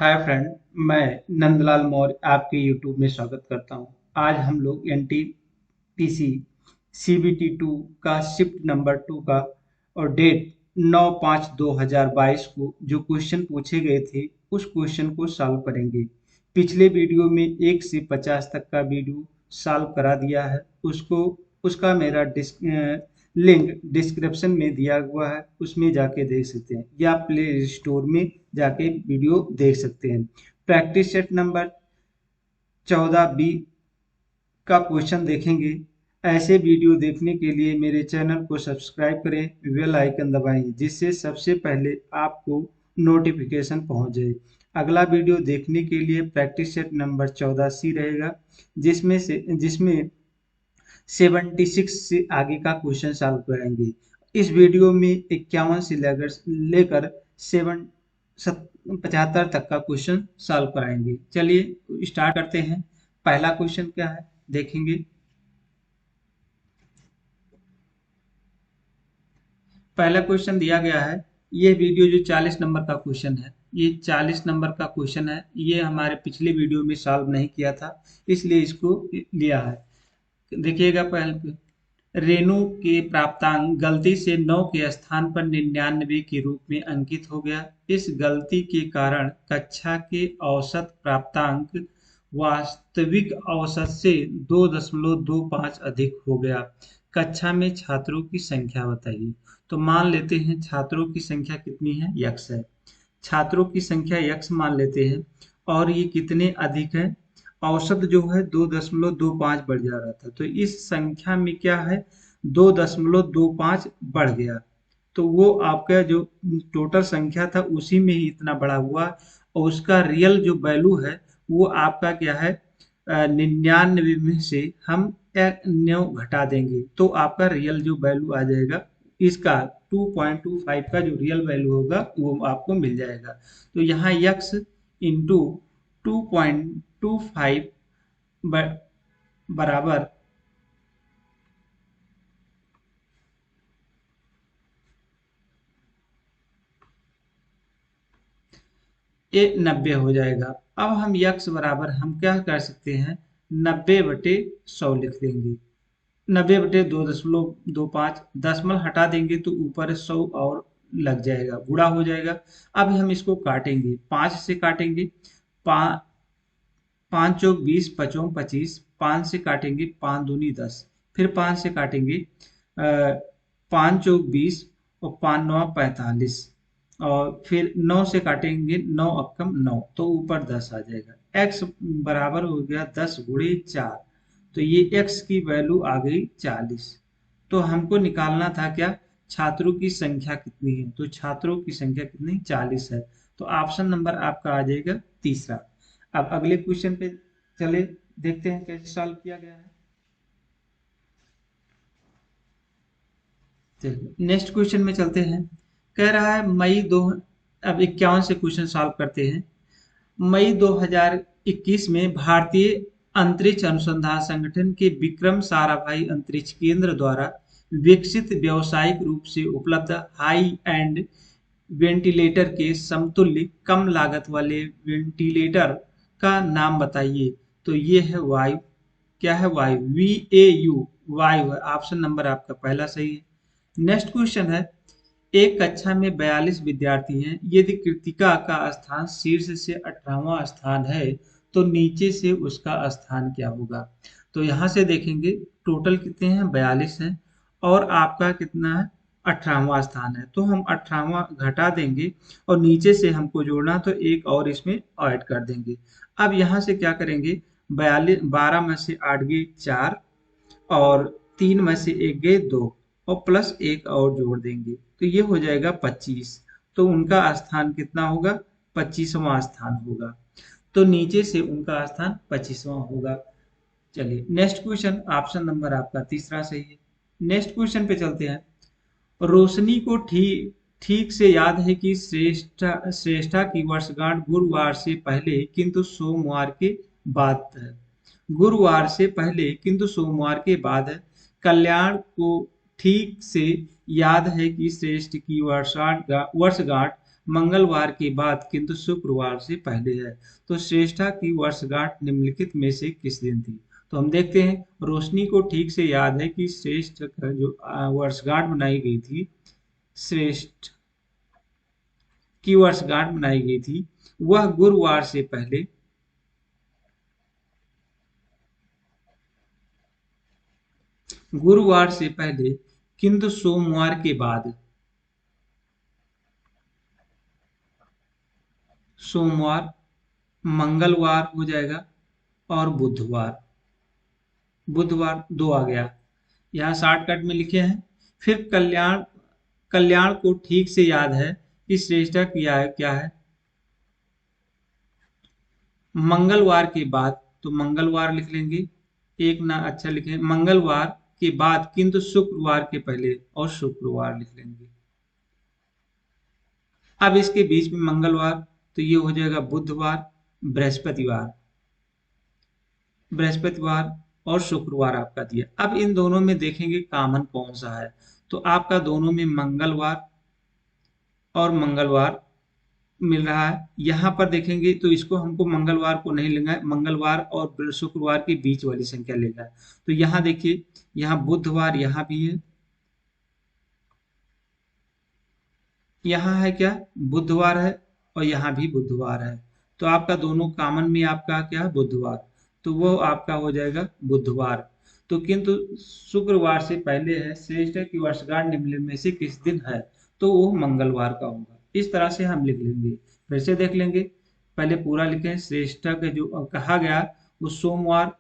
Hi friend, मैं नंदलाल मौर्य आपके YouTube में स्वागत करता हूं। आज हम लोग एनटीपीसी सीबीटी 2 का शिफ्ट नंबर 2 का और डेट 9/5/2022 को जो क्वेश्चन पूछे गए थे उस क्वेश्चन को सॉल्व करेंगे। पिछले वीडियो में 1 से 50 तक का वीडियो सॉल्व करा दिया है। उसका मेरा लिंक डिस्क्रिप्शन में दिया हुआ है, उसमें जाके देख सकते हैं या प्ले स्टोर में जाके वीडियो देख सकते हैं। प्रैक्टिस सेट नंबर 14B का क्वेश्चन देखेंगे। ऐसे वीडियो देखने के लिए मेरे चैनल को सब्सक्राइब करें, बेल आइकन दबाएं जिससे सबसे पहले आपको नोटिफिकेशन पहुंच जाए। अगला वीडियो देखने के लिए प्रैक्टिस सेट नंबर 14C रहेगा, जिसमें 76 से आगे का क्वेश्चन सॉल्व कराएंगे। इस वीडियो में 51 से लेकर 75 तक का क्वेश्चन सॉल्व कराएंगे। चलिए स्टार्ट करते हैं। पहला क्वेश्चन क्या है देखेंगे। पहला क्वेश्चन दिया गया है। ये वीडियो जो 40 नंबर का क्वेश्चन है, ये 40 नंबर का क्वेश्चन है। ये हमारे पिछले वीडियो में सॉल्व नहीं किया था, इसलिए इसको लिया है। देखिएगा, पहले रेणु के प्राप्तांक गलती से 9 के स्थान पर 99 के रूप में अंकित हो गया। इस गलती के कारण कक्षा के औसत प्राप्तांक वास्तविक औसत से 2.25 अधिक हो गया। कक्षा में छात्रों की संख्या बताइए। तो मान लेते हैं छात्रों की संख्या कितनी है, यक्स है। छात्रों की संख्या यक्स मान लेते हैं और ये कितने अधिक है, औसत जो है 2.25 बढ़ जा रहा था, तो इस संख्या में क्या है 2.25 बढ़ गया। तो वो आपका जो टोटल संख्या था उसी में ही इतना बढ़ा हुआ, और उसका रियल जो वैल्यू है वो आपका क्या है 99 में से हम 9 घटा देंगे तो आपका रियल जो वैल्यू आ जाएगा, इसका 2.25 का जो रियल वैल्यू होगा वो आपको मिल जाएगा। तो यहाँ यक्स इंटू 2.25 बराबर ये 90 हो जाएगा। अब हम यक्स बराबर हम क्या कर सकते हैं, 90/100 लिख देंगे। 90/2.25 दशमलव हटा देंगे तो ऊपर 100 और लग जाएगा, गुणा हो जाएगा। अब हम इसको काटेंगे, 5 से काटेंगे। 5 चौक 20, 5 25, 5 से काटेंगे 5 दूनी 10, फिर 5 से काटेंगे 5 चौक 20 और 5 9 45, और फिर 9 से काटेंगे 9 अक्कम 9, तो ऊपर 10 आ जाएगा। x बराबर हो गया 10 × 4, तो ये x की वैल्यू आ गई 40। तो हमको निकालना था क्या, छात्रों की संख्या कितनी है, तो छात्रों की संख्या कितनी 40 है। तो ऑप्शन नंबर आपका आ जाएगा तीसरा। अब अगले क्वेश्चन पे चले, देखते हैं कैसे सॉल्व किया गया है। चलिए नेक्स्ट क्वेश्चन में चलते हैं। कह रहा है मई दो, अब 51 से क्वेश्चन सॉल्व करते हैं। मई 2021 में भारतीय अंतरिक्ष अनुसंधान संगठन के विक्रम साराभाई अंतरिक्ष केंद्र द्वारा विकसित व्यावसायिक रूप से उपलब्ध हाई एंड वेंटिलेटर के समतुल्य कम लागत वाले वेंटिलेटर का नाम बताइए। तो ये है वायु, क्या है वायु, VAU वायु है। ऑप्शन नंबर आपका पहला सही है। नेक्स्ट क्वेश्चन है, एक कक्षा में 42 विद्यार्थी हैं। यदि कृतिका का स्थान शीर्ष से 18वां स्थान है तो नीचे से उसका स्थान क्या होगा। तो यहाँ से देखेंगे टोटल कितने हैं 42 हैं, और आपका कितना है 18वां स्थान है, तो हम 18वां घटा देंगे और नीचे से हमको जोड़ना, तो एक और इसमें ऐड कर देंगे। अब यहाँ से क्या करेंगे, 12 में से 8 गए 4, और 3 में से 1 गए 2, और प्लस 1 और जोड़ देंगे तो ये हो जाएगा 25। तो उनका स्थान कितना होगा, 25वां स्थान होगा। तो नीचे से उनका स्थान 25वां होगा। चलिए नेक्स्ट क्वेश्चन, ऑप्शन नंबर आपका तीसरा सही है। नेक्स्ट क्वेश्चन पे चलते हैं। रोशनी को ठीक ठीक से याद है कि श्रेष्ठा की वर्षगांठ गुरुवार से पहले किंतु सोमवार के बाद है। गुरुवार से पहले किंतु सोमवार के बाद है। कल्याण को ठीक से याद है कि श्रेष्ठ की वर्षगांठ मंगलवार के बाद किंतु शुक्रवार से पहले है। तो श्रेष्ठा की वर्षगांठ निम्नलिखित में से किस दिन थी? तो हम देखते हैं, रोशनी को ठीक से याद है कि श्रेष्ठ का जो वर्षगांठ मनाई गई थी, श्रेष्ठ की वर्षगांठ मनाई गई थी, वह गुरुवार से पहले, गुरुवार से पहले किंतु सोमवार के बाद, सोमवार, मंगलवार हो जाएगा और बुधवार, बुधवार दो आ गया, यहाँ शॉर्टकट में लिखे हैं। फिर कल्याण, कल्याण को ठीक से याद है कि श्रेष्ठा किया है क्या है, मंगलवार के बाद, तो मंगलवार लिख लेंगे, एक ना अच्छा लिखें, मंगलवार के बाद किंतु शुक्रवार के पहले और शुक्रवार लिख लेंगे। अब इसके बीच में मंगलवार, तो ये हो जाएगा बुधवार, बृहस्पतिवार, बृहस्पतिवार और शुक्रवार आपका दिया। अब इन दोनों में देखेंगे कॉमन कौन सा है, तो आपका दोनों में मंगलवार और मंगलवार मिल रहा है। यहाँ पर देखेंगे तो इसको हमको मंगलवार को नहीं लेना है, मंगलवार और शुक्रवार के बीच वाली संख्या लेना है। तो यहाँ देखिए, यहाँ बुधवार यहाँ भी है, यहाँ है क्या, बुधवार है, और यहाँ भी बुधवार है। तो आपका दोनों कॉमन में आपका क्या है, बुधवार, तो वो आपका हो जाएगा बुधवार। तो किंतु शुक्रवार से पहले है, श्रेष्ठ की वर्षगांठ निम्नलिखित में से किस दिन है, तो वो मंगलवार का होगा। इस तरह से हम लिख लेंगे, फिर से देख लेंगे, पहले पूरा लिखें। श्रेष्ठ का जो कहा गया वो सोमवार,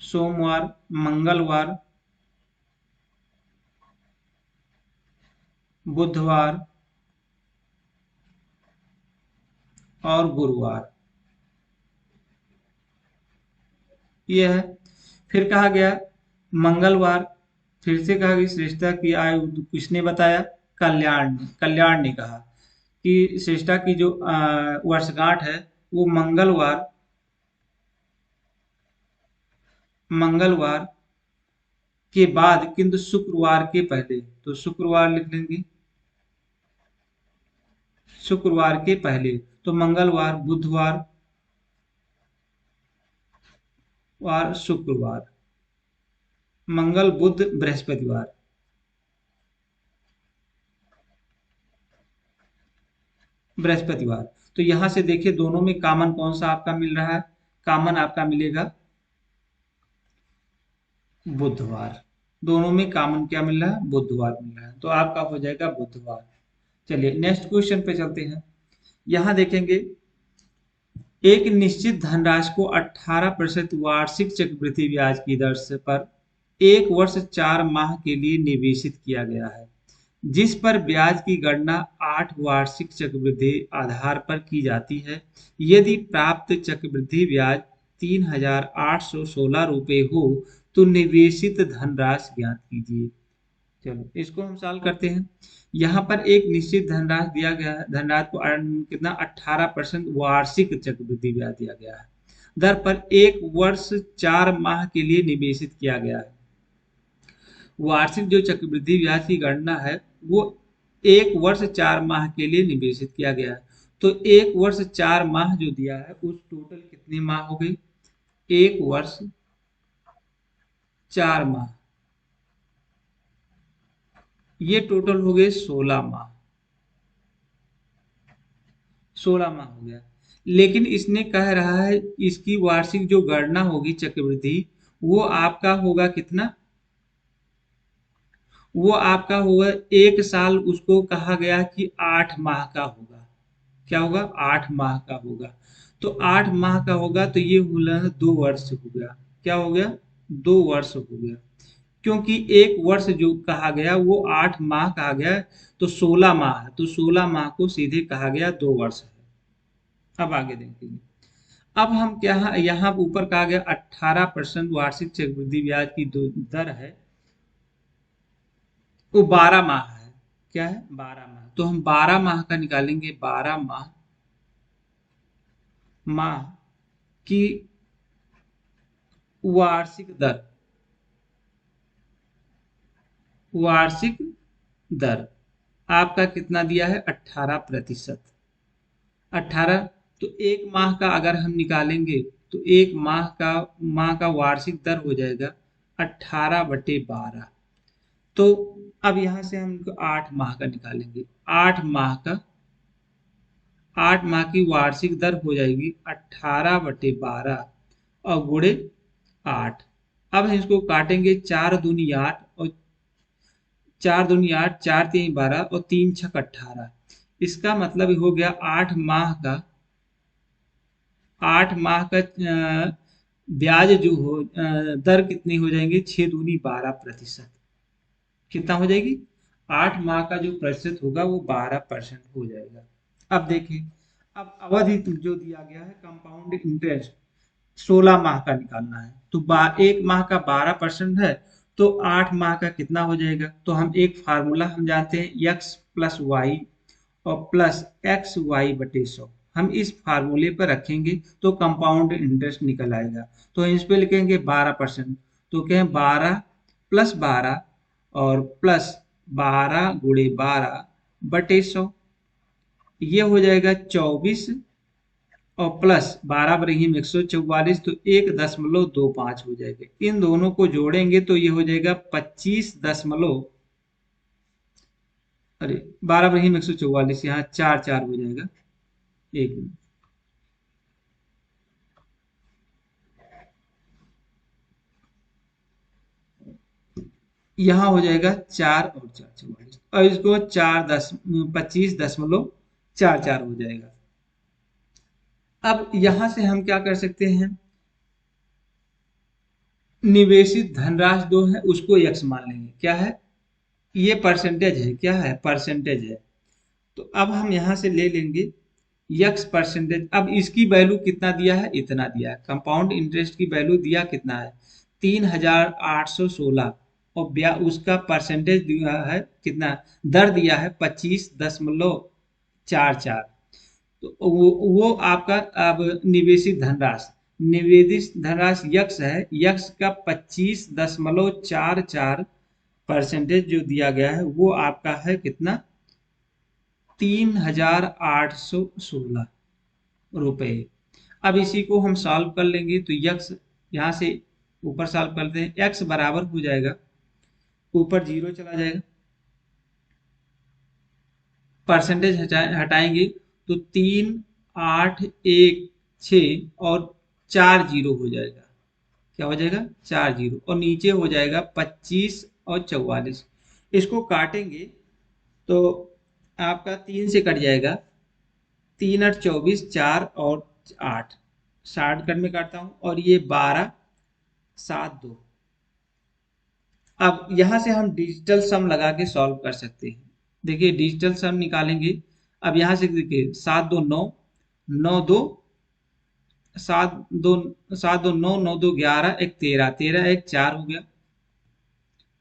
सोमवार, मंगलवार, बुधवार और गुरुवार, ये है। फिर कहा गया मंगलवार, फिर से कहा कि श्रेष्ठता की आयु किसने बताया, कल्याण ने, कल्याण ने कहा कि श्रेष्ठता की जो वर्षगांठ है वो मंगलवार, मंगलवार के बाद किंतु शुक्रवार के पहले, तो शुक्रवार लिख लेंगे, शुक्रवार के पहले, तो मंगलवार, बुधवार और शुक्रवार, मंगल बुध बृहस्पतिवार, बृहस्पतिवार। तो यहां से देखिए दोनों में कॉमन कौन सा आपका मिल रहा है, कॉमन आपका मिलेगा बुधवार, दोनों में कॉमन क्या मिल रहा है, बुधवार मिल रहा है, तो आपका हो जाएगा बुधवार। चलिए नेक्स्ट क्वेश्चन पे चलते हैं। यहां देखेंगे, एक निश्चित धनराशि को 18% वार्षिक चक्रवृद्धि ब्याज की दर से पर एक वर्ष 4 माह के लिए निवेशित किया गया है, जिस पर ब्याज की गणना 8 वार्षिक चक्रवृद्धि आधार पर की जाती है। यदि प्राप्त चक्रवृद्धि ब्याज 3,816 रुपये हो तो निवेशित धनराशि ज्ञात कीजिए। चलो इसको हम सॉल्व करते हैं। यहाँ पर एक निश्चित धनराशि दिया गया है, धनराशि को कितना 18% वार्षिक चक्रवृद्धि ब्याज दिया गया है, दर पर एक वर्ष 4 माह के लिए निवेशित किया गया है। वार्षिक जो चक्रवृद्धि ब्याज की गणना है वो एक वर्ष 4 माह के लिए निवेशित किया गया है। तो एक वर्ष 4 माह जो दिया है उस टोटल कितने माह हो गए, एक वर्ष 4 माह, ये टोटल हो गए 16 माह, 16 माह हो गया। लेकिन इसने कह रहा है इसकी वार्षिक जो गणना होगी चक्रवृद्धि, वो आपका होगा कितना, वो आपका होगा 1 साल, उसको कहा गया कि 8 माह का होगा, क्या होगा, 8 माह का होगा। तो 8 माह का होगा तो ये हुआ 2 वर्ष हो गया, क्या हो गया, 2 वर्ष हो गया, क्योंकि एक वर्ष जो कहा गया वो 8 माह कहा गया, तो 16 माह है, तो 16 माह को सीधे कहा गया 2 वर्ष है। अब आगे देखेंगे। अब हम क्या है, यहाँ ऊपर कहा गया 18% वार्षिक चक्रवृद्धि ब्याज की दर है, वो 12 माह है, क्या है, 12 माह, तो हम 12 माह का निकालेंगे, 12 माह, माह की वार्षिक दर, वार्षिक दर आपका कितना दिया है 18%। 18, तो एक माह का अगर हम निकालेंगे तो एक माह का वार्षिक दर हो जाएगा 18/12। तो अब यहाँ से हम इनको 8 माह का निकालेंगे। 8 माह की वार्षिक दर हो जाएगी 18/12 और गुणे 8। अब हम इसको काटेंगे, 4 दूनी 8 और 4 दूनी 8, 4 तीन 12 और 3 छक 18। इसका मतलब हो गया 8 माह का ब्याज जो हो दर कितनी हो जाएंगे, 6 दूनी 12%। कितना हो जाएगी, 8 माह का जो प्रतिशत होगा वो 12% हो जाएगा। अब देखिए, अब अवधि जो दिया गया है कंपाउंड इंटरेस्ट 16 माह का निकालना है, तो एक माह का 12% है, तो 8 माह का कितना हो जाएगा। तो हम एक फार्मूला हम जानते हैं, x प्लस वाई और प्लस एक्स वाई बटे 100। हम इस फार्मूले पर रखेंगे तो कंपाउंड इंटरेस्ट निकल आएगा। तो इस पे लिखेंगे 12%, तो कहें 12 + 12 और प्लस 12 × 12 बटे 100, ये हो जाएगा 24 और प्लस 12 × 144, तो 1.25 हो जाएगा। इन दोनों को जोड़ेंगे तो ये हो जाएगा 25 दशमलव, अरे 12 × 144, यहाँ 4 हो जाएगा। एक मिनट, यहाँ हो जाएगा 4 और 4 44, और इसको 25.44 हो जाएगा। अब यहां से हम क्या कर सकते हैं, निवेशित धनराशि जो है उसको x मान लेंगे। क्या है, ये परसेंटेज है, क्या है, परसेंटेज है। तो अब हम यहां से ले लेंगे x परसेंटेज। अब इसकी वैल्यू कितना दिया है, इतना दिया है। कंपाउंड इंटरेस्ट की वैल्यू दिया कितना है, 3816, और उसका परसेंटेज दिया है कितना, दर दिया है 25.44। तो वो आपका अब निवेदित धनराशि यक्स है, यक्स का 25.44% जो दिया गया है वो आपका है कितना, 3816 रुपए। अब इसी को हम सॉल्व कर लेंगे तो यक्स यहाँ से ऊपर सॉल्व करते हैं, एक्स बराबर हो जाएगा, ऊपर 0 चला जाएगा, परसेंटेज हटाएंगे तो 3816 और 4 0 हो जाएगा। क्या हो जाएगा, 4 0, और नीचे हो जाएगा 25 और 44। इसको काटेंगे तो आपका 3 से कट जाएगा, 3 8 24, 4 और 8, शॉर्टकट में काटता हूं, और ये 12 7 2। अब यहां से हम डिजिटल सम लगा के सॉल्व कर सकते हैं। देखिए डिजिटल सम निकालेंगे। अब यहां से देखिए 7 2 9, 9 2 7 2 7 2 9, 9 2 11, 1 13, 13 1 4 हो गया।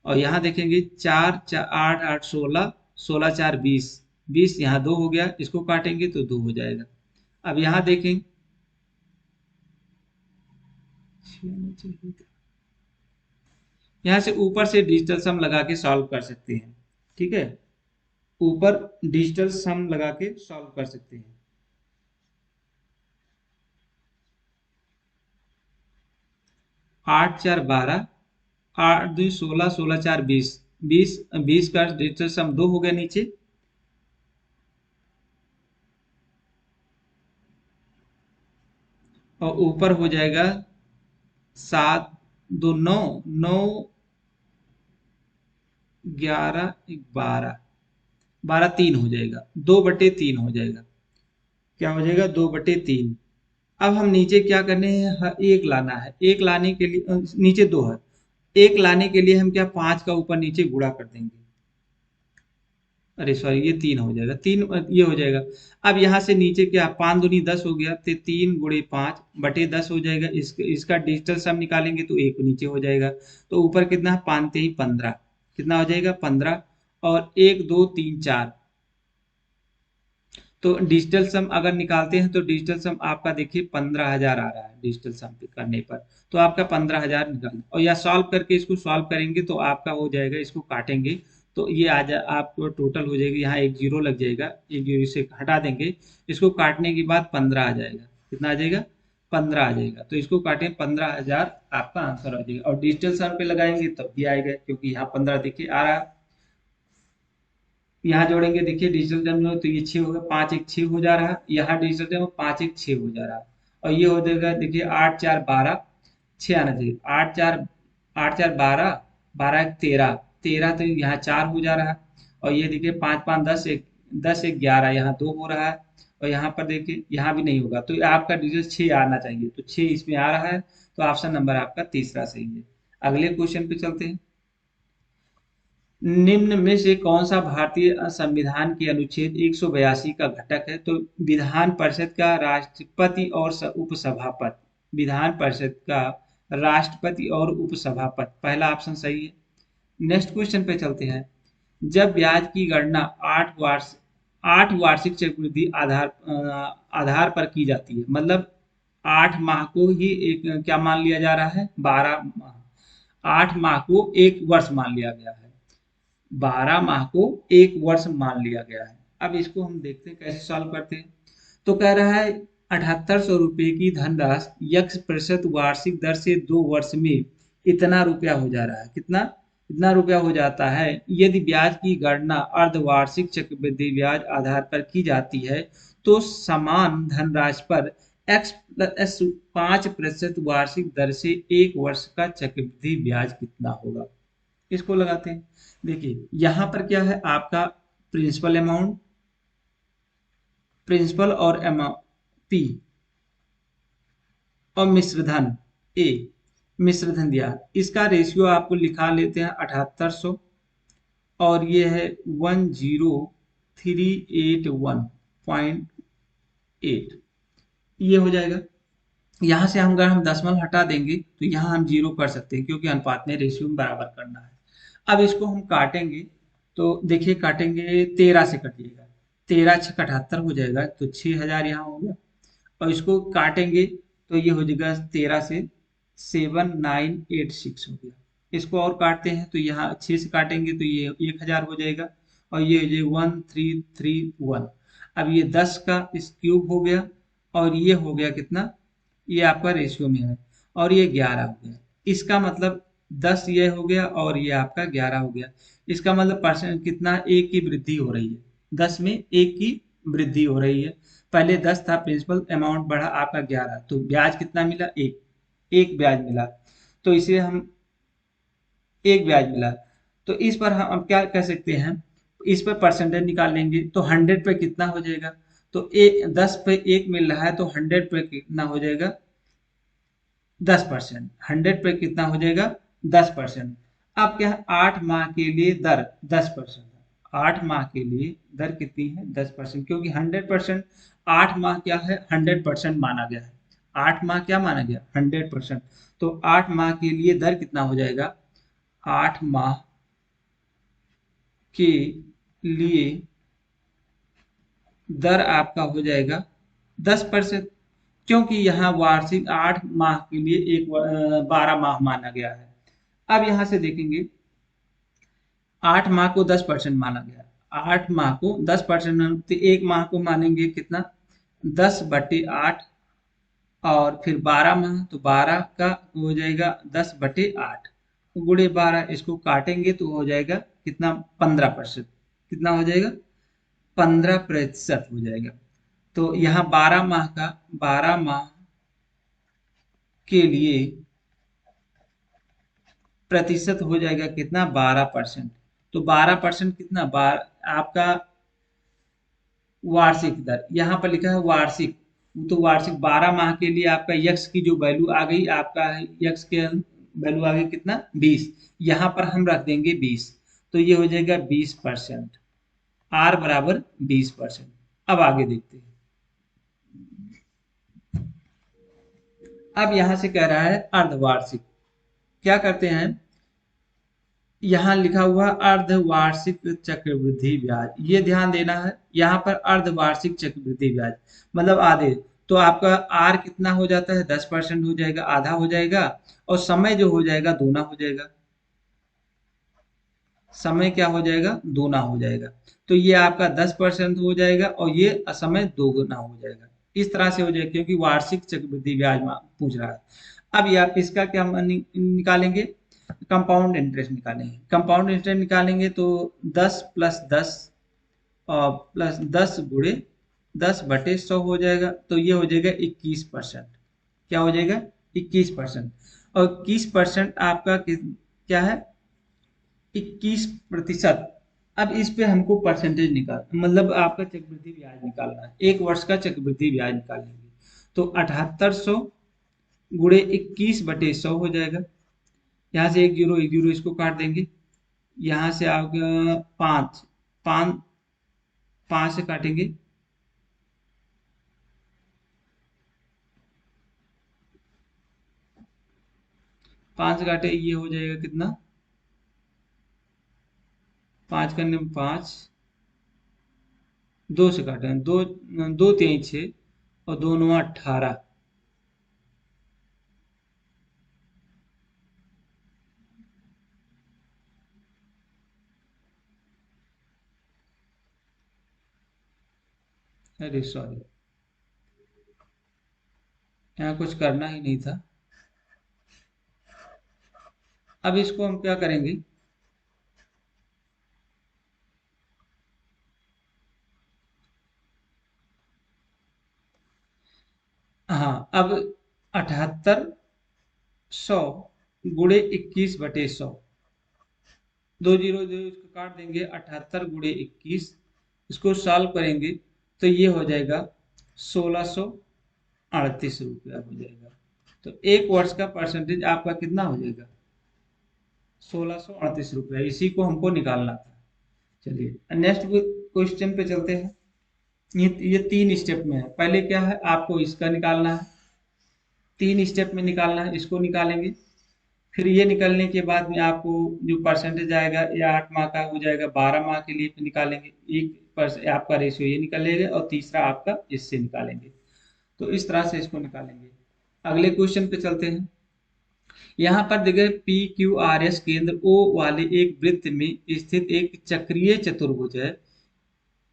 और यहाँ देखेंगे 4 4 8 8 16, 16 4 20, 20 यहाँ 2 हो गया, इसको काटेंगे तो 2 हो जाएगा। अब यहाँ देखें, यहाँ से ऊपर से डिजिटल सम लगा के सॉल्व कर सकते हैं। ठीक है, ऊपर डिजिटल सम लगा के सॉल्व कर सकते हैं। 8 4 12, 8 2 16, 16 4 20, 20 20 का डिजिटल सम 2 हो गया नीचे, और ऊपर हो जाएगा 7 2 9, 9 11 12, 12 3 हो जाएगा, 2/3 हो जाएगा। क्या हो जाएगा, 2/3। अब हम नीचे क्या करने हैं, एक लाना है। एक लाने के लिए नीचे 2 है, एक लाने के लिए हम क्या 5 का ऊपर नीचे गुणा कर देंगे। अरे सॉरी, ये 3 हो जाएगा, 3 ये हो जाएगा। अब यहाँ से नीचे क्या, 5 दूनी 10 हो गया, तो 3 × 5/10 हो जाएगा। इसका डिजिटल सम निकालेंगे तो 1 नीचे हो जाएगा। तो ऊपर कितना, 5 3 15, कितना हो जाएगा 15, और 1 2 3 4। तो डिजिटल सम अगर निकालते हैं तो डिजिटल सम आपका देखिए 15,000 आ रहा है डिजिटल सम पे करने पर। तो आपका 15,000 निकाल, और या सॉल्व करके इसको सॉल्व करेंगे तो आपका हो जाएगा, इसको काटेंगे तो ये आ जा आपको टोटल हो जाएगी, यहाँ एक जीरो लग जाएगा, एक जीरो से हटा देंगे, इसको काटने के बाद 15 आ जाएगा। कितना आ जाएगा? 15 आ जाएगा। तो इसको काटें, 15,000 आपका आंसर आ जाएगा। और डिजिटल सम पे लगाएंगे तब भी आएगा, क्योंकि यहाँ 15 देखिए आ रहा है। यहाँ जोड़ेंगे, देखिए डिजिटल टर्म में तो ये 6 होगा, 5 एक 6 हो जा रहा है, यहाँ डिजिटल टर्म में 5 एक 6 हो जा रहा है। और ये हो जाएगा, देखिए 8 4 12, 6 आना चाहिए, 8 4 12, 12 एक 13, 13 तो यहाँ 4 हो जा रहा है। और ये देखिए 5 5 10 एक, 10 एक 11, यहाँ 2 हो रहा है। और यहाँ पर देखिए यहाँ भी नहीं होगा, तो आपका डिजिटल 6 आना चाहिए, तो 6 इसमें आ रहा है। तो ऑप्शन नंबर आपका तीसरा सही है। अगले क्वेश्चन पे चलते हैं। निम्न में से कौन सा भारतीय संविधान के अनुच्छेद 182 का घटक है? तो विधान परिषद का राष्ट्रपति और उपसभापति, विधान परिषद का राष्ट्रपति और उपसभापति, पहला ऑप्शन सही है। नेक्स्ट क्वेश्चन पे चलते हैं। जब ब्याज की गणना 8 वार्षिक चक्रवृद्धि आधार पर की जाती है, मतलब 8 माह को ही एक क्या मान लिया जा रहा है? 12 माह, 8 माह को एक वर्ष मान लिया गया है, 12 माह को एक वर्ष मान लिया गया है। अब इसको हम देखते हैं कैसे सॉल्व करते हैं। तो कह रहा है 7800 रुपये की धनराशि x% वार्षिक दर से 2 वर्ष में इतना रुपया हो जा रहा है। कितना? इतना रुपया हो जाता है। यदि ब्याज की गणना अर्धवार्षिक चक्रवृद्धि ब्याज आधार पर की जाती है, तो समान धनराशि पर x+5% वार्षिक दर से 1 वर्ष का चक्रवृद्धि ब्याज कितना होगा? इसको लगाते हैं। देखिए यहाँ पर क्या है आपका? प्रिंसिपल अमाउंट, प्रिंसिपल और अमाउंट पी, और मिश्रधन ए, मिश्रधन दिया। इसका रेशियो आपको लिखा लेते हैं 7800, और ये है 10381.8, ये हो जाएगा। यहाँ से हम अगर हम दशमलव हटा देंगे तो यहाँ हम जीरो कर सकते हैं, क्योंकि अनुपात में रेशियो में बराबर करना है। अब इसको हम काटेंगे, तो देखिए काटेंगे 13 से कटिएगा, 13 6 78 हो जाएगा, तो 6000 यहाँ हो गया। और इसको काटेंगे तो ये हो जाएगा 13 से 7986 हो गया। इसको और काटते हैं तो यहाँ 6 से काटेंगे तो ये 1000 हो जाएगा, और ये 1331। अब ये 10 का इस क्यूब हो गया, और ये हो गया कितना? ये आपका रेशियो में है, और ये 11 हो गया। इसका मतलब 10 ये हो गया, और ये आपका 11 हो गया। इसका मतलब परसेंट कितना? 1 की वृद्धि हो रही है, 10 में 1 की वृद्धि हो रही है। पहले 10 था, प्रिंसिपल अमाउंट बढ़ा आपका 11, तो ब्याज कितना मिला? 1, एक ब्याज मिला। तो इसे हम एक ब्याज मिला, तो इस पर हम क्या कह सकते हैं? इस पर परसेंटेज निकाल लेंगे, तो 100 पे कितना हो जाएगा? तो 10 पे 1 मिल रहा है, तो 100 पे कितना हो जाएगा? 10%। 100 पे कितना हो जाएगा? 10%। अब क्या है? 8 माह के लिए दर 10%। 8 माह के लिए दर कितनी है? 10%, क्योंकि 100%, 8 माह क्या है? 100% माना गया है। 8 माह क्या माना गया? 100%। तो 8 माह के लिए दर कितना हो जाएगा? 8 माह के लिए दर आपका हो जाएगा 10%, क्योंकि यहाँ वार्षिक 8 माह के लिए 12 माह माना गया है। अब यहाँ से देखेंगे 8 माह को 10% माना गया, 8 माह को 10%, तो एक माह को मानेंगे कितना? 10/8, और फिर 12 माह, तो 12 का हो जाएगा 10/8 गुणे 12। इसको काटेंगे तो हो जाएगा कितना? 15%। कितना हो जाएगा? 15% हो जाएगा। तो यहाँ 12 माह का, 12 माह के लिए प्रतिशत हो जाएगा कितना? 12%। तो 12% कितना? आपका वार्षिक दर, यहाँ पर लिखा है वार्षिक, तो वार्षिक 12 माह के लिए आपका यक्स की जो वैल्यू आ गई, आपका यक्स के वैल्यू आ गई कितना? 20। यहाँ पर हम रख देंगे 20, तो ये हो जाएगा 20%, आर बराबर 20%। अब आगे देखते हैं। अब यहाँ से कह रहा है अर्धवार्षिक, क्या करते हैं? यहाँ लिखा हुआ अर्धवार्षिक चक्रवृद्धि ब्याज, ये ध्यान देना है। यहाँ पर अर्धवार्षिक चक्रवृद्धि ब्याज मतलब आधे, तो आपका आर कितना हो जाता है? 10% हो जाएगा, आधा हो जाएगा, और समय जो हो जाएगा दोना हो जाएगा। समय क्या हो जाएगा, दूना हो जाएगा। तो ये आपका 10% हो जाएगा और ये समय दोगुना हो जाएगा। इस तरह से हो जाएगा क्योंकि वार्षिक चक्रवृद्धि ब्याज पूछ रहा है। अब यार इसका क्या हम निकालेंगे, कंपाउंड इंटरेस्ट निकालेंगे। कंपाउंड इंटरेस्ट निकालेंगे तो 10+10 और +10 × 10/100 हो जाएगा। तो ये हो जाएगा 21%। क्या हो जाएगा, 21%। और 21% आपका क्या है, 21%। अब इस पे हमको परसेंटेज निकाल, मतलब आपका चक्रवृद्धि ब्याज निकालना है, 1 वर्ष का चक्रवृद्धि ब्याज निकालेंगे। तो 7800 गुणे 21/100 हो जाएगा। यहाँ से एक जीरो इसको काट देंगे। यहाँ से आ गया 5, 5, 5 से काटेंगे, 5 से काटे, ये हो जाएगा कितना, 5 करने में 5, 2 से काटे, दो, 2×3 = 6 और 2×9 = 18। अरे सॉरी, यहाँ कुछ करना ही नहीं था। अब इसको हम क्या करेंगे, हाँ अब 7800 गुणे 21/100, 2 0 0 इसको काट देंगे, 78 × 21, इसको सॉल्व करेंगे तो ये हो जाएगा 1638 रुपया हो जाएगा। तो 1 वर्ष का परसेंटेज आपका कितना हो जाएगा, 1638 रुपया। इसी को हमको निकालना था। चलिए नेक्स्ट क्वेश्चन पे चलते हैं। ये 3 स्टेप में है। पहले क्या है, आपको इसका निकालना है, 3 स्टेप में निकालना है, इसको निकालेंगे। फिर ये निकलने के बाद में आपको जो परसेंटेज आएगा, ये 8 माह का हो जाएगा, 12 माह के लिए निकालेंगे। आपका रेशियो ये निकलेगा और तीसरा आपका इससे निकालेंगे। तो इस तरह से इसको निकालेंगे। अगले क्वेश्चन पे चलते हैं। यहाँ पर देखिए PQRS केंद्र O वाले एक वृत्त में स्थित एक चक्रीय चतुर्भुज है।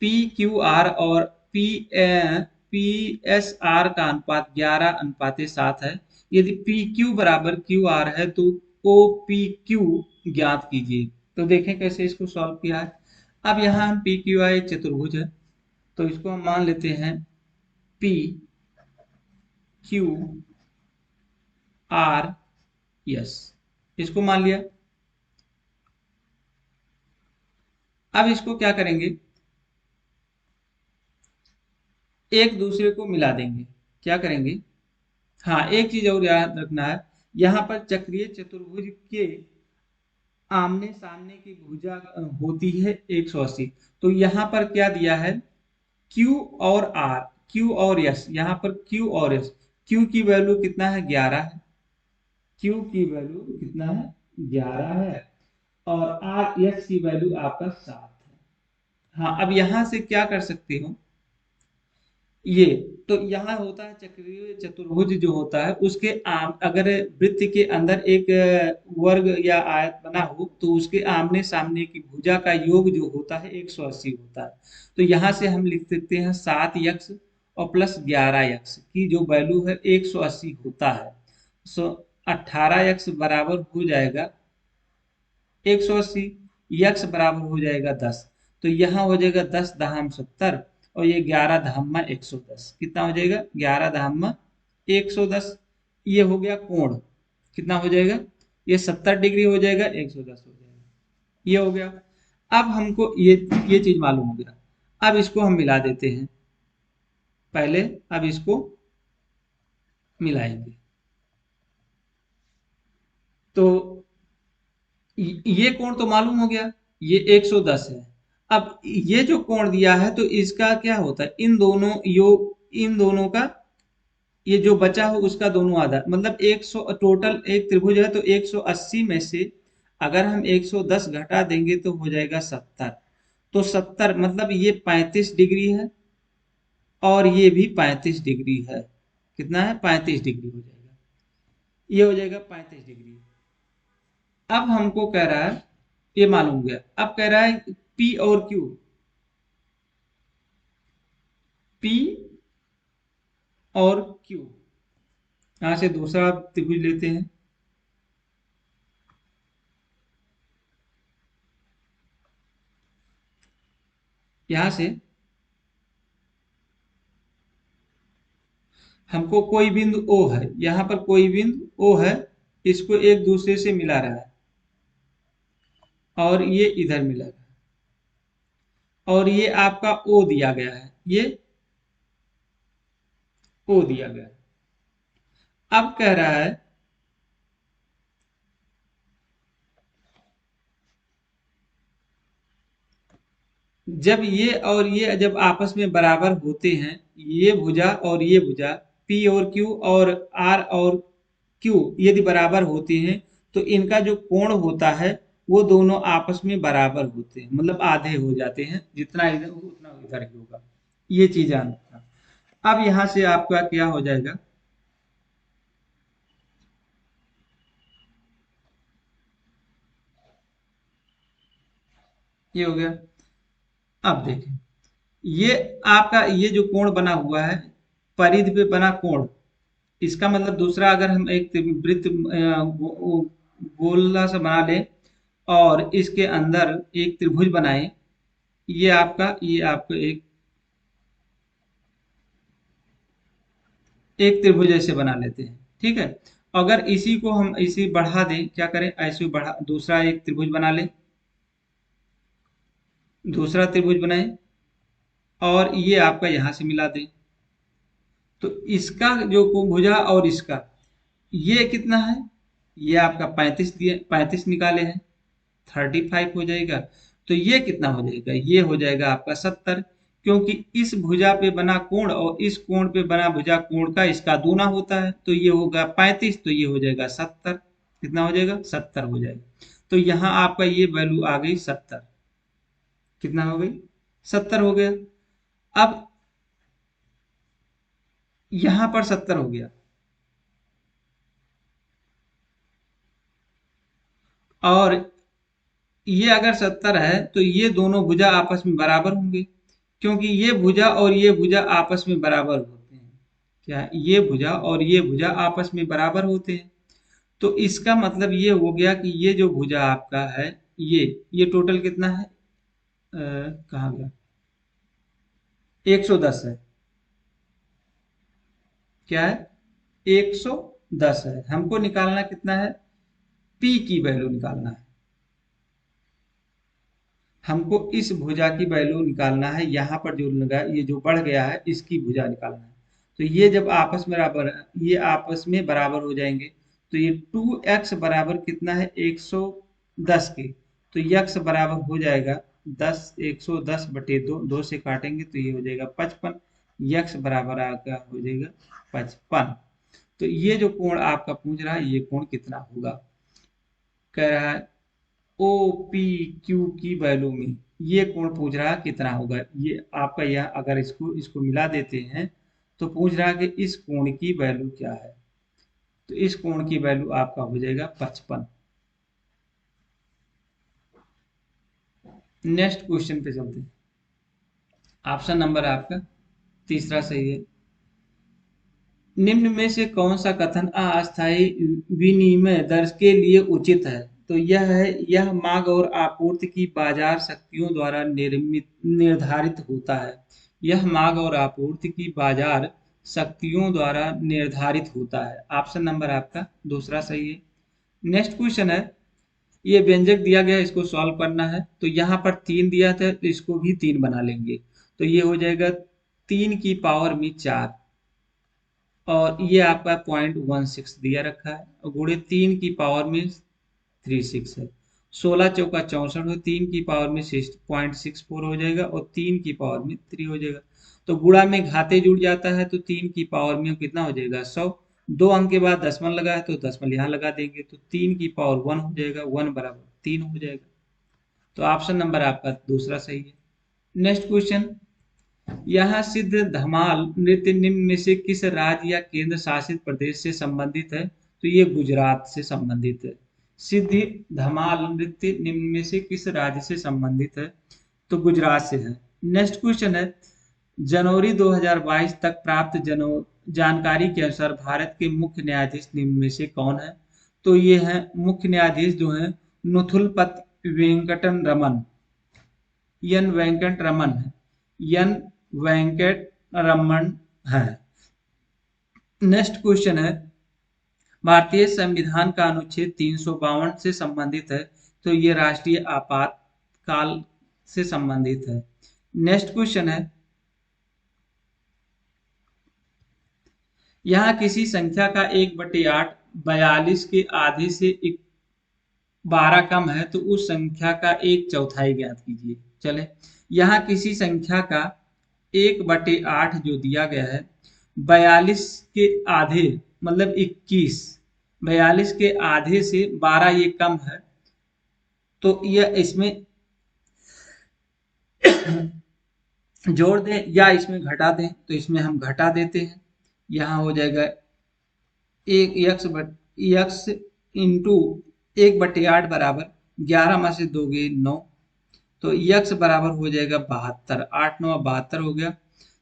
PQR और PSR का अनुपात 11:7 है। यदि PQ बराबर QR है तो OPQ ज्ञात कीजिए। तो देखें कैसे इसको सॉल्व किया है। अब यहाँ हम PQR एक चतुर्भुज है, तो इसको हम मान लेते हैं PQRS, इसको मान लिया। अब इसको क्या करेंगे, एक दूसरे को मिला देंगे। क्या करेंगे, हाँ एक चीज और याद रखना है, यहाँ पर चक्रीय चतुर्भुज के आमने सामने की भुजा होती है 180। तो यहाँ पर क्या दिया है, Q और R, Q और S, यहाँ पर Q और S, Q की वैल्यू कितना है, 11 है। Q की वैल्यू कितना है, 11 है। और S की वैल्यू आपका 7 है। हाँ अब यहाँ से क्या कर सकते हो, ये तो यहाँ होता है चक्रीय चतुर्भुज जो होता है उसके अगर वृत्त के अंदर एक वर्ग या आयत बना हो तो उसके आमने सामने की भुजा का योग जो होता है 180 होता है। तो यहाँ से हम लिख सकते हैं 7x और +11x की जो वैल्यू है 180 होता है। सो 18x बराबर हो जाएगा 180, यक्स बराबर हो जाएगा 10। तो यहाँ हो जाएगा 10×70 और ये 11×110, कितना हो जाएगा, 11×110। ये हो गया कोण, कितना हो जाएगा, ये 70 डिग्री हो जाएगा, 110 हो जाएगा, ये हो गया। अब हमको ये चीज मालूम हो गया। अब इसको हम मिला देते हैं पहले, अब इसको मिलाएंगे। तो ये कोण तो मालूम हो गया, ये 110 है। अब ये जो कोण दिया है तो इसका क्या होता है, इन दोनों का ये जो बचा हो उसका दोनों आधा, मतलब 100, टोटल एक त्रिभुज है तो 180 में से अगर हम 110 घटा देंगे तो हो जाएगा 70। तो 70 मतलब ये 35 डिग्री है और ये भी 35 डिग्री है। कितना है, 35 डिग्री हो जाएगा, ये हो जाएगा 35 डिग्री। अब हमको कह रहा है ये मालूम हो गया। अब कह रहा है पी और क्यू, पी और क्यू, यहां से दूसरा त्रिभुज लेते हैं। यहां से हमको कोई बिंदु ओ है, यहां पर कोई बिंदु ओ है, इसको एक दूसरे से मिला रहा है और ये इधर मिला रहा है, और ये आपका ओ दिया गया है, ये ओ दिया गया है। अब कह रहा है जब ये और ये जब आपस में बराबर होते हैं, ये भुजा और ये भुजा, पी और क्यू और आर और क्यू यदि बराबर होते हैं, तो इनका जो कोण होता है वो दोनों आपस में बराबर होते हैं, मतलब आधे हो जाते हैं, जितना इधर हो उतना इधर ही होगा। ये चीज आना था। अब यहां से आपका क्या हो जाएगा, ये हो गया। अब देखें, ये आपका ये जो कोण बना हुआ है, परिधि पे बना कोण, इसका मतलब दूसरा अगर हम एक वृत्त गोला सा बना लें और इसके अंदर एक त्रिभुज बनाएं, ये आपका एक त्रिभुज ऐसे बना लेते हैं, ठीक है। अगर इसी को हम इसी बढ़ा दें, क्या करें, ऐसे बढ़ा दूसरा एक त्रिभुज बना लें, दूसरा त्रिभुज बनाएं और ये आपका यहां से मिला दें, तो इसका जो भुजा और इसका ये कितना है, ये आपका 35 दिए, 35 निकाले हैं, 35 हो जाएगा। तो ये कितना हो जाएगा, ये हो जाएगा आपका 70, क्योंकि इस भुजा पे बना कोण और इस कोण पे बना भुजा कोण का इसका दूना होता है, तो ये होगा 35, तो ये हो जाएगा 70। कितना हो जाएगा, 70 हो जाएगा। तो यहाँ आपका ये वैल्यू आ गई 70। कितना हो गई, 70 हो गया। अब यहां पर 70 हो गया, और ये अगर 70 है तो ये दोनों भुजा आपस में बराबर होंगे, क्योंकि ये भुजा और ये भुजा आपस में बराबर होते हैं। क्या, ये भुजा और ये भुजा आपस में बराबर होते हैं। तो इसका मतलब ये हो गया कि ये जो भुजा आपका है, ये टोटल कितना है, कहाँ गया, 110 है। क्या है, 110 है। हमको निकालना कितना है, पी की वैल्यू निकालना है, हमको इस भुजा की वैल्यू निकालना है, यहाँ पर जो लगा ये जो बढ़ गया है इसकी भुजा निकालना है। तो ये जब आपस में बराबर, ये आपस में बराबर हो जाएंगे, तो ये 2x बराबर कितना है, 110 के, तो x बराबर हो जाएगा 10, 110 बटे 2, 2 से काटेंगे तो ये हो जाएगा 55, x बराबर आपका हो जाएगा 55। तो ये जो कोण आपका पूछ रहा है, ये कोण कितना होगा, कह रहा है ओ पी क्यू की वैल्यू में ये कोण पूछ रहा है कितना होगा। ये आपका यह अगर इसको इसको मिला देते हैं तो पूछ रहा है कि इस कोण की वैल्यू क्या है, तो इस कोण की वैल्यू आपका हो जाएगा 55। नेक्स्ट क्वेश्चन पे चलते हैं। ऑप्शन नंबर आपका तीसरा सही है। निम्न में से कौन सा कथन अस्थायी विनिमय दर के लिए उचित है, तो यह है, यह मांग और आपूर्ति की बाजार शक्तियों द्वारा निर्धारित होता है। यह मांग और आपूर्ति की बाजार शक्तियों द्वारा निर्धारित होता है। ऑप्शन नंबर आपका दूसरा सही है। नेक्स्ट क्वेश्चन है, ये व्यंजक दिया गया है, इसको सॉल्व करना है। तो यहाँ पर 3 दिया था तो इसको भी 3 बना लेंगे, तो ये हो जाएगा 3 की पावर में 4, और ये आपका 0.16 दिया रखा है, और गुणे 3 की पावर में 36 है। 16 चौका 64 हो, 3 की पावर में 6.64 हो जाएगा, और 3 की पावर में 3 हो जाएगा। तो गुणा में घाते जुड़ जाता है, तो 3 की पावर में कितना हो जाएगा, 100। 2 अंक के बाद दशमलव लगा है तो दशमलव यहाँ लगा देंगे, तो 3 की पावर 1 हो जाएगा, 1 बराबर 3 हो जाएगा। तो ऑप्शन नंबर आपका दूसरा सही है। नेक्स्ट क्वेश्चन, यह सिद्ध धमाल नृत्य निम्न में से किस राज्य या केंद्र शासित प्रदेश से संबंधित है, तो ये गुजरात से संबंधित है। सिद्धि धमाल नृत्य निम्न में से किस राज्य से संबंधित है? तो गुजरात से है। नेक्स्ट क्वेश्चन है, जनवरी 2022 तक प्राप्त जानकारी के अनुसार भारत के मुख्य न्यायाधीश निम्न में से कौन है? तो ये है मुख्य न्यायाधीश जो है नुथुलपत वेंकटन रमन, एन वेंकट रमन है, एन वेंकट रमन है। नेक्स्ट क्वेश्चन है, भारतीय संविधान का अनुच्छेद 352 से संबंधित है, तो ये राष्ट्रीय आपातकाल से संबंधित है। नेक्स्ट क्वेश्चन है, यहाँ किसी संख्या का 1/8 42 के आधे से 12 कम है तो उस संख्या का 1/4 ज्ञात कीजिए। चले, यहाँ किसी संख्या का 1/8 जो दिया गया है 42 के आधे मतलब 21, 42 के आधे से 12 ये कम है तो यह इसमें जोड़ दें या इसमें घटा दें, तो इसमें हम घटा देते हैं। यहाँ हो जाएगा एक यक्स इंटू 1/8 बराबर 11 में से 2 गए 9, तो यक्स बराबर हो जाएगा 72, 8 9 72 हो गया।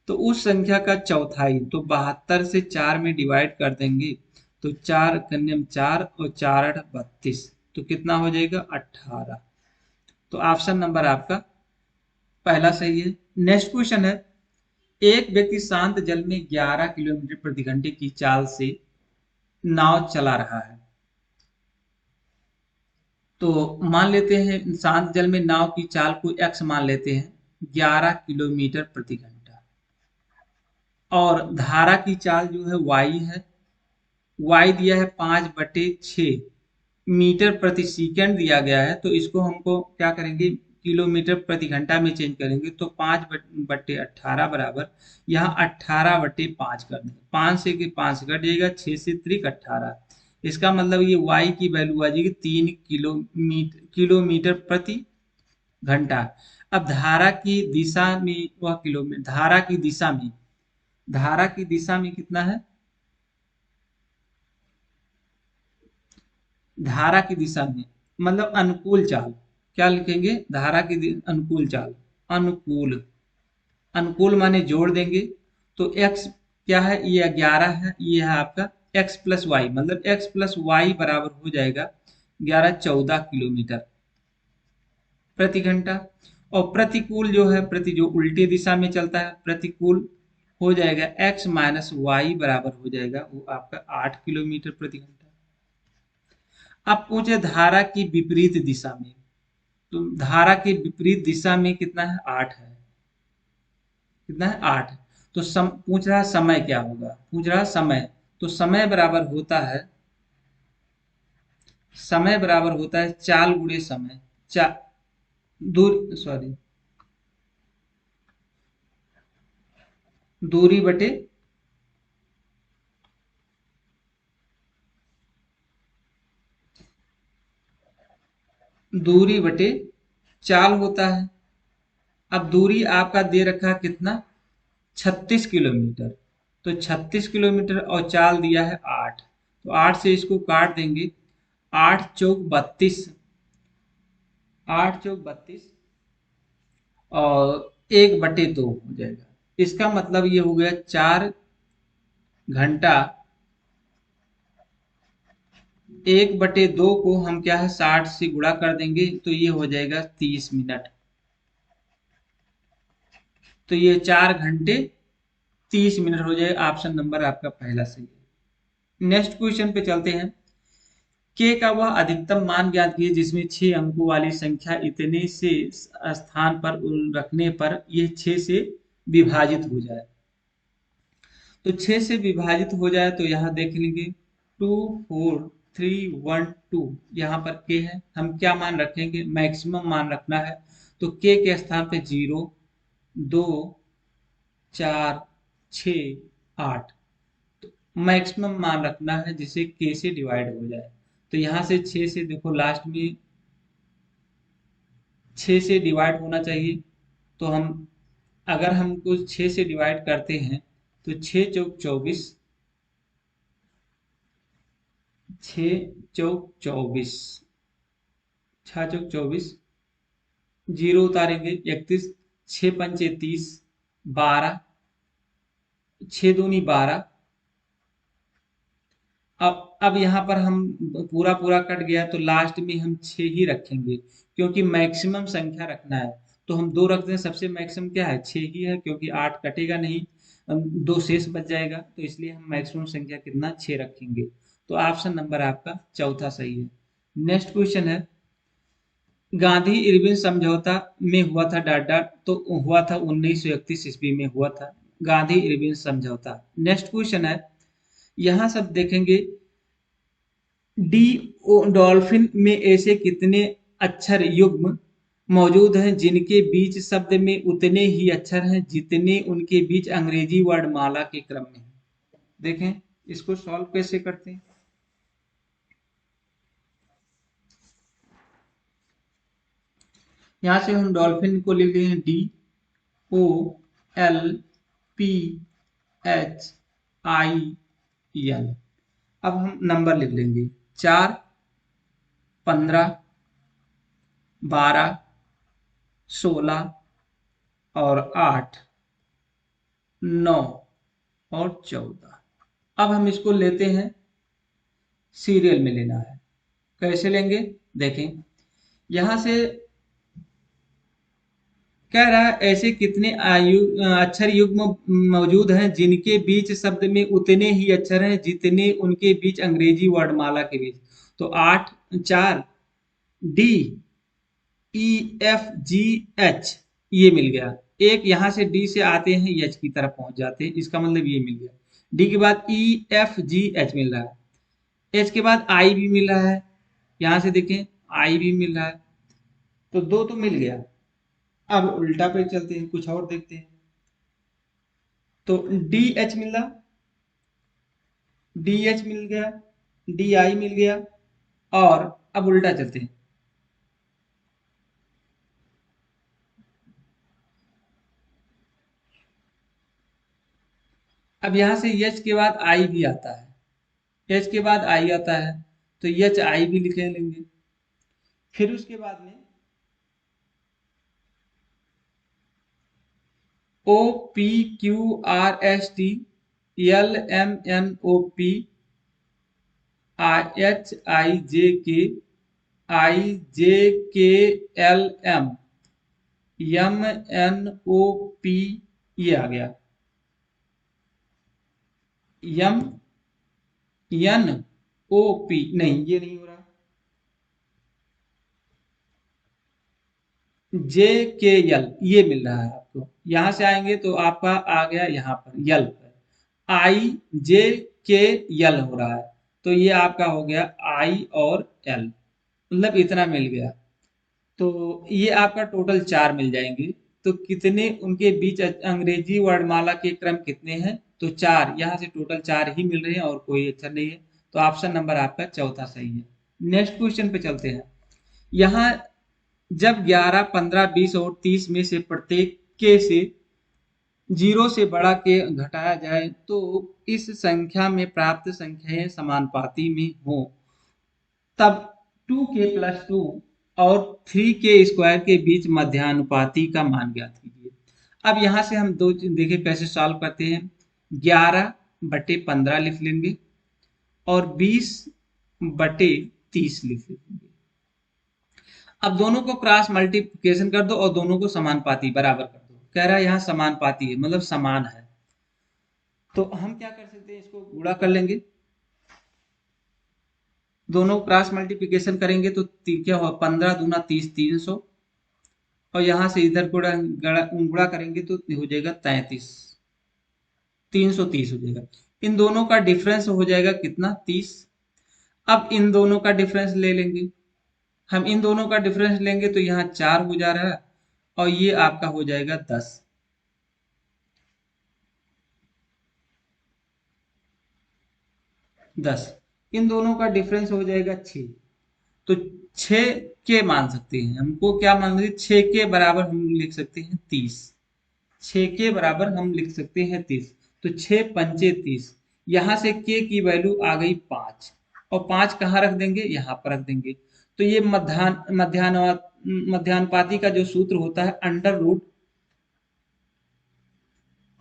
तो उस संख्या का चौथाई, तो 72 से 4 में डिवाइड कर देंगे तो 4 कन्यम 4 और 4 8 32, तो कितना हो जाएगा 18। तो ऑप्शन नंबर आपका पहला सही है। नेक्स्ट क्वेश्चन है, एक व्यक्ति शांत जल में 11 किलोमीटर प्रति घंटे की चाल से नाव चला रहा है। तो मान लेते हैं शांत जल में नाव की चाल को x मान लेते हैं 11 किलोमीटर प्रति घंटा, और धारा की चाल जो है y है, y दिया है 5/6 मीटर प्रति सेकंड दिया गया है, तो इसको हमको क्या करेंगे किलोमीटर प्रति घंटा में चेंज करेंगे, तो 5/18 बराबर यहाँ 18/5 कर देंगे। 5 से 5 कट जाएगा, 6 से 3 18, इसका मतलब ये y की वैल्यू आ जाएगी 3 किलोमीटर प्रति घंटा। अब धारा की दिशा में वह किलोमीटर, धारा की दिशा में कितना है, धारा की दिशा में मतलब अनुकूल चाल, क्या लिखेंगे धारा की अनुकूल चाल, अनुकूल, अनुकूल माने जोड़ देंगे तो x क्या है, ये 11 है, ये है आपका x प्लस वाई, मतलब x प्लस वाई बराबर हो जाएगा 11-14 किलोमीटर प्रति घंटा। और प्रतिकूल जो है, जो उल्टी दिशा में चलता है प्रतिकूल हो जाएगा x माइनस वाई बराबर हो जाएगा वो आपका 8 किलोमीटर प्रति घंटा। अब पूछे धारा की विपरीत दिशा में, तो धारा के विपरीत दिशा में कितना है 8 है, कितना है 8। तो पूछ रहा समय क्या होगा, पूछ रहा समय, तो समय बराबर होता है, समय बराबर होता है चाल गुणे समय, दूरी बटे चाल होता है। अब दूरी आपका दे रखा है कितना 36 किलोमीटर, तो 36 किलोमीटर और चाल दिया है 8, तो 8 से इसको काट देंगे, 8 चौक 32, 8 चौक 32 और 1/2 हो जाएगा। इसका मतलब ये हो गया 4 घंटा, 1/2 को हम क्या है 60 से गुणा कर देंगे तो ये हो जाएगा 30 मिनट, तो ये 4 घंटे 30 मिनट हो जाएगा। ऑप्शन नंबर आपका पहला सही है। नेक्स्ट क्वेश्चन पे चलते हैं, के का वह अधिकतम मान ज्ञात कीजिए जिसमें 6 अंकों वाली संख्या इतने से स्थान पर रखने पर यह 6 से विभाजित हो जाए। तो 6 से विभाजित हो जाए तो यहाँ देख लेंगे 2 4 3 1 2, यहाँ पर के है, हम क्या मान रखेंगे मैक्सिमम मान रखना है, तो के स्थान पे 0 2 4 6 8, तो मैक्सिमम मान रखना है जिसे के से डिवाइड हो जाए। तो यहाँ से 6 से देखो लास्ट में 6 से डिवाइड होना चाहिए, तो हम अगर हमको 6 से डिवाइड करते हैं तो 6 चौक 24, 6 चौक 24 छः चौक 24, जीरो उतारेंगे 31, 6 पंचे 30, 12, 6 दूनी 12। अब यहाँ पर हम पूरा पूरा कट गया तो लास्ट में हम 6 ही रखेंगे, क्योंकि मैक्सिमम संख्या रखना है। तो हम 2 रखते हैं, सबसे मैक्सिमम क्या है 6 ही है, क्योंकि 8 कटेगा नहीं, 2 शेष बच जाएगा, तो इसलिए हम मैक्सिमम संख्या कितना 6 रखेंगे। तो ऑप्शन नंबर आपका चौथा सही है। नेक्स्ट क्वेश्चन है, गांधी इरविन समझौता में हुआ था डॉट डॉट, तो हुआ था 1931 ईस्वी में हुआ था गांधी इरविन समझौता। नेक्स्ट क्वेश्चन है, यहाँ सब देखेंगे, डी डॉल्फिन में ऐसे कितने अक्षर युग्म मौजूद हैं जिनके बीच शब्द में उतने ही अक्षर हैं जितने उनके बीच अंग्रेजी वर्णमाला के क्रम में हैं। देखें इसको सॉल्व कैसे करते हैं। यहां से हम डॉल्फिन को लिख लेंगे DOLPHIL। अब हम नंबर लिख लेंगे 4, 15, 12, 16 और 8, 9 और 14। अब हम इसको लेते हैं, सीरियल में लेना है। कैसे लेंगे देखें, यहां से कह रहा है ऐसे कितने अक्षर युग्म मौजूद हैं जिनके बीच शब्द में उतने ही अक्षर हैं जितने उनके बीच अंग्रेजी वर्णमाला के बीच। तो 8, 4, डी, EFGH ये मिल गया। एक यहां से डी से आते हैं एच की तरफ पहुंच जाते हैं, इसका मतलब ये मिल गया। डी के बाद EFGH मिल रहा है, एच के बाद आई भी मिल रहा है, यहां से देखें आई भी मिल रहा है, तो 2 तो मिल गया। अब उल्टा पे चलते हैं, कुछ और देखते हैं। तो DH मिला, DH मिल गया, DI मिल गया, और अब उल्टा चलते हैं। अब यहां से एच के बाद आई भी आता है, एच के बाद आई आता है, तो एच आई भी लिख लेंगे। फिर उसके बाद में OPQRST LMNOP ये आ गया। MNOP नहीं, ये नहीं हो रहा। JKL ये मिल रहा है आपको, यहां से आएंगे तो आपका आ गया यहाँ पर यल पर IJKL हो रहा है, तो ये आपका हो गया आई और एल, मतलब इतना मिल गया। तो ये आपका टोटल 4 मिल जाएंगे। तो कितने उनके बीच अंग्रेजी वर्णमाला के क्रम कितने हैं, तो 4, यहाँ से टोटल 4 ही मिल रहे हैं और कोई अक्षर नहीं है। तो ऑप्शन नंबर आपका चौथा सही है। नेक्स्ट क्वेश्चन पे चलते हैं। यहाँ जब 11, 15, 20 और 30 में से प्रत्येक के से 0 से बड़ा के घटाया जाए तो इस संख्या में प्राप्त संख्याएं समानुपाती में हो, तब 2k+2 और 3k² के बीच मध्यानुपाती का मान ज्ञात कीजिए। अब यहाँ से हम दो देखिए कैसे सॉल्व करते हैं। 11/15 लिख लेंगे और 20/30 लिख लेंगे। अब दोनों को क्रॉस मल्टीप्लिकेशन कर दो और दोनों को समानुपाती बराबर कर दो। कह रहा है यहाँ समानुपाती है, मतलब समान है, तो हम क्या कर सकते हैं, इसको गुणा कर लेंगे। दोनों क्रॉस मल्टीप्लिकेशन करेंगे तो क्या होगा, 15 दूना 30, 300, और यहां से इधर गुणा करेंगे तो हो जाएगा 33, 330 हो जाएगा। इन दोनों का डिफरेंस हो जाएगा कितना, 30। अब इन दोनों का डिफरेंस ले लेंगे, हम इन दोनों का डिफरेंस लेंगे तो यहाँ 4 हो जा रहा है और ये आपका हो जाएगा 10। इन दोनों का डिफरेंस हो जाएगा 6। तो 6 के मान सकते हैं, हमको क्या मान सकते हैं, 6 के बराबर हम लिख सकते हैं 30। 6 के बराबर हम लिख सकते हैं 30। तो 6 पंचे 30, यहाँ से के की वैल्यू आ गई 5, और 5 कहाँ रख देंगे, यहाँ पर रख देंगे। तो ये मध्यानुपाती का जो सूत्र होता है अंडर रूट,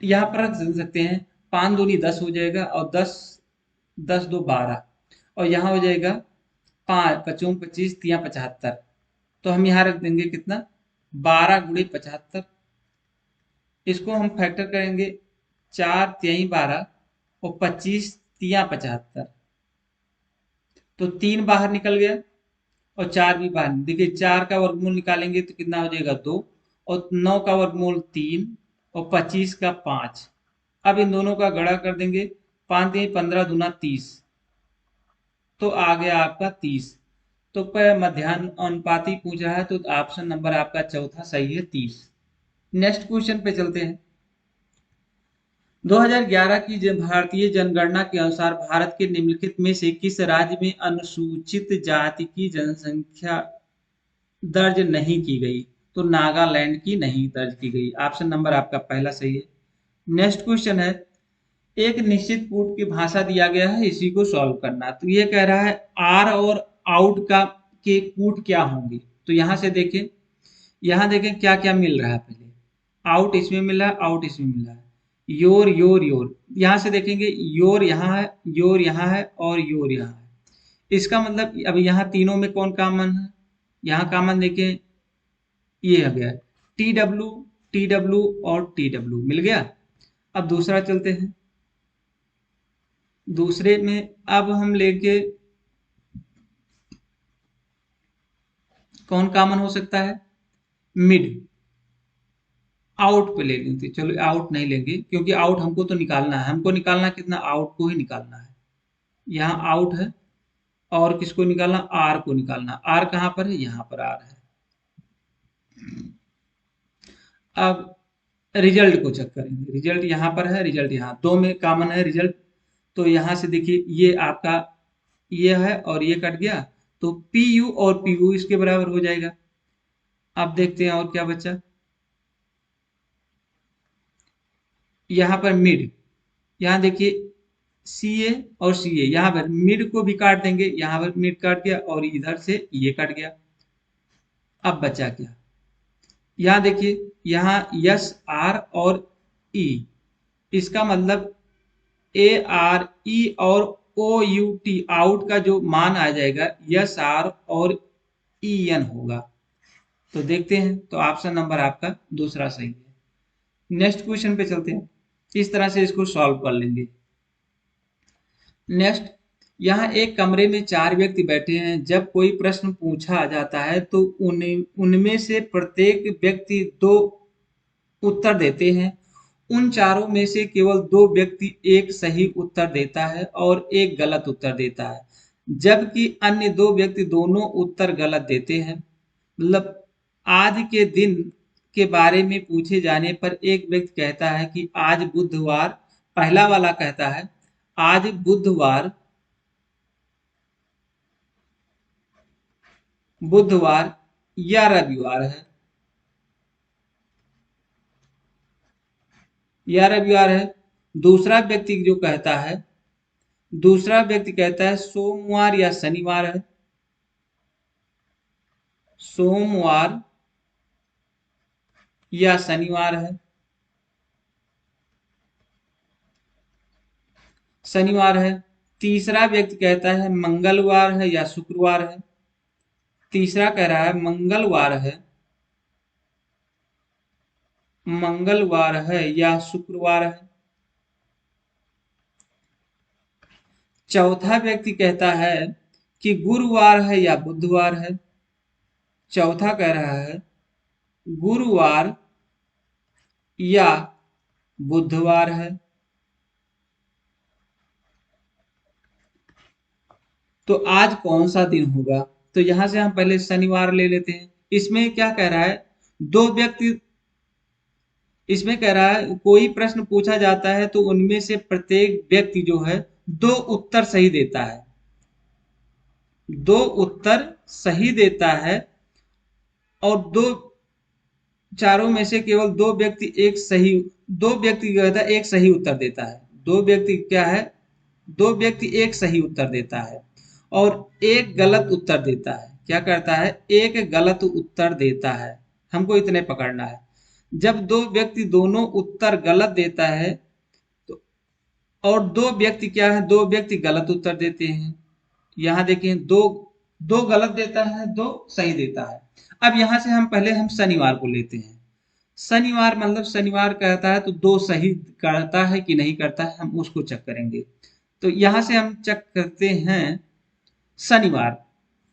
यहाँ पर रख सकते हैं, 5 दूनी 10 हो जाएगा और 10 10 दो 12 और यहाँ हो जाएगा 5 पचों 25 तिया 75। तो हम यहाँ रख देंगे कितना, 12 गुणे 75। इसको हम फैक्टर करेंगे, 4 तिहाई 12 और 25 तिया 75। तो 3 बाहर निकल गया और 4 भी बाहर। देखिए 4 का वर्गमूल निकालेंगे तो कितना हो जाएगा 2, और 9 का वर्गमूल 3 और 25 का 5। अब इन दोनों का गणा कर देंगे, 5 तिहाई 15 दूना 30, तो आ गया आपका 30। तो मध्यानुपाती पूछा है तो ऑप्शन नंबर आपका चौथा सही है, 30। नेक्स्ट क्वेश्चन पे चलते हैं। 2011 की भारतीय जनगणना के अनुसार भारत के निम्नलिखित में से किस राज्य में अनुसूचित जाति की जनसंख्या दर्ज नहीं की गई? तो नागालैंड की नहीं दर्ज की गई। ऑप्शन नंबर आपका पहला सही है। नेक्स्ट क्वेश्चन है, एक निश्चित कूट की भाषा दिया गया है, इसी को सॉल्व करना। तो ये कह रहा है आर और आउट का के कूट क्या होंगे। तो यहाँ से देखें, यहाँ देखें क्या क्या मिल रहा है। पहले आउट इसमें मिल रहा है, आउट इसमें मिल रहा है, योर योर योर। यहाँ से देखेंगे योर यहाँ है, योर यहाँ है और योर यहाँ है। इसका मतलब अब यहाँ तीनों में कौन कॉमन है? यहाँ कॉमन देखें, ये हो गया टी डब्ल्यू और टी डब्ल्यू मिल गया। अब दूसरा चलते हैं, दूसरे में अब हम लेके कौन कॉमन हो सकता है? मिड। आउट पे ले लेते, चलो आउट नहीं लेंगे क्योंकि आउट हमको तो निकालना है, हमको निकालना कितना, आउट को ही निकालना है। यहाँ आउट है और किसको निकालना, आर को निकालना। आर कहाँ पर है? यहाँ पर आर है। अब रिजल्ट को चेक करेंगे, रिजल्ट यहाँ पर है, रिजल्ट यहाँ, दो में कॉमन है रिजल्ट। तो यहाँ से देखिए ये आपका ये है और ये कट गया, तो पी यू और पी यू इसके बराबर हो जाएगा। अब देखते हैं और क्या बचा। यहाँ पर मिड, यहाँ देखिए सी ए और सी ए, यहाँ पर मिड को भी काट देंगे, यहाँ पर मिड काट गया और इधर से ये कट गया। अब बचा क्या, यहाँ देखिए यहाँ यस आर और ई, इसका मतलब ए आर ई और ओ यू टी, आउट का जो मान आ जाएगा यस आर और ई एन होगा। तो देखते हैं, तो ऑप्शन नंबर आपका दूसरा सही है। नेक्स्ट क्वेश्चन पे चलते हैं, इस तरह से इसको सॉल्व कर लेंगे। नेक्स्ट, यहाँ एक कमरे में 4 व्यक्ति बैठे हैं, जब कोई प्रश्न पूछा जाता है तो उनमें से प्रत्येक व्यक्ति 2 उत्तर देते हैं। उन चारों में से केवल 2 व्यक्ति एक सही उत्तर देता है और एक गलत उत्तर देता है, जबकि अन्य 2 व्यक्ति दोनों उत्तर गलत देते हैं। मतलब आज के दिन के बारे में पूछे जाने पर एक व्यक्ति कहता है कि आज बुधवार, पहला वाला कहता है आज बुधवार या रविवार है, या रविवार है। दूसरा व्यक्ति कहता है सोमवार या शनिवार है, सोमवार या शनिवार है, शनिवार है। तीसरा व्यक्ति कहता है मंगलवार है या शुक्रवार है, तीसरा कह रहा है मंगलवार है या शुक्रवार है। चौथा व्यक्ति कहता है कि गुरुवार है या बुधवार है, चौथा कह रहा है गुरुवार या बुधवार है। तो आज कौन सा दिन होगा? तो यहां से हम पहले शनिवार ले लेते हैं। इसमें क्या कह रहा है, 2 व्यक्ति, इसमें कह रहा है कोई प्रश्न पूछा जाता है तो उनमें से प्रत्येक व्यक्ति जो है 2 उत्तर सही देता है, 2 उत्तर सही देता है और चारों में से केवल 2 व्यक्ति एक सही उत्तर देता है। 2 व्यक्ति क्या है, 2 व्यक्ति एक सही उत्तर देता है और एक गलत उत्तर देता है। क्या करता है, एक गलत उत्तर देता है। हमको इतने पकड़ना है। जब दो व्यक्ति दोनों उत्तर गलत देता है तो, और दो व्यक्ति क्या है, दो व्यक्ति गलत उत्तर देते हैं। यहाँ देखें, दो दो गलत देता है, दो सही देता है। अब यहाँ से हम पहले हम शनिवार को लेते हैं। शनिवार मतलब शनिवार कहता है तो दो सही करता है कि नहीं करता है, हम उसको चेक करेंगे। तो यहाँ से हम चेक करते हैं शनिवार।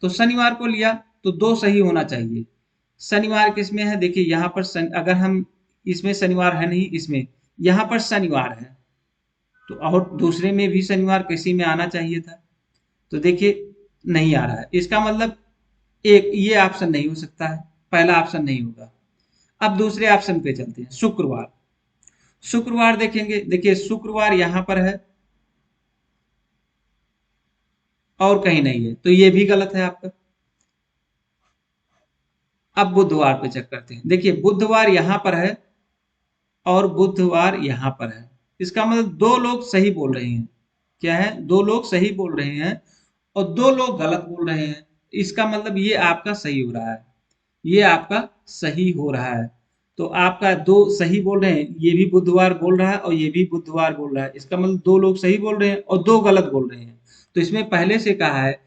तो शनिवार को लिया तो दो सही होना चाहिए। शनिवार किसमें है, देखिए यहाँ पर अगर हम इसमें शनिवार है नहीं, इसमें यहाँ पर शनिवार है तो और दूसरे में भी शनिवार किसी में आना चाहिए था। तो देखिए नहीं आ रहा है, इसका मतलब एक ये ऑप्शन नहीं हो सकता है, पहला ऑप्शन नहीं होगा। अब दूसरे ऑप्शन पे चलते हैं, शुक्रवार। शुक्रवार देखेंगे, देखिए शुक्रवार यहाँ पर है और कहीं नहीं है, तो ये भी गलत है आपका। अब बुधवार पे चेक करते हैं, देखिए बुधवार यहाँ पर है और बुधवार यहाँ पर है। इसका मतलब दो लोग सही बोल रहे हैं। क्या है, दो लोग सही बोल रहे हैं और दो लोग गलत बोल रहे हैं। इसका मतलब ये आपका सही हो रहा है, ये आपका सही हो रहा है। तो आपका दो सही बोल रहे हैं, ये भी बुधवार बोल रहा है और ये भी बुधवार बोल रहा है। इसका मतलब दो लोग सही बोल रहे हैं और दो गलत बोल रहे हैं। तो इसमें पहले से कहा है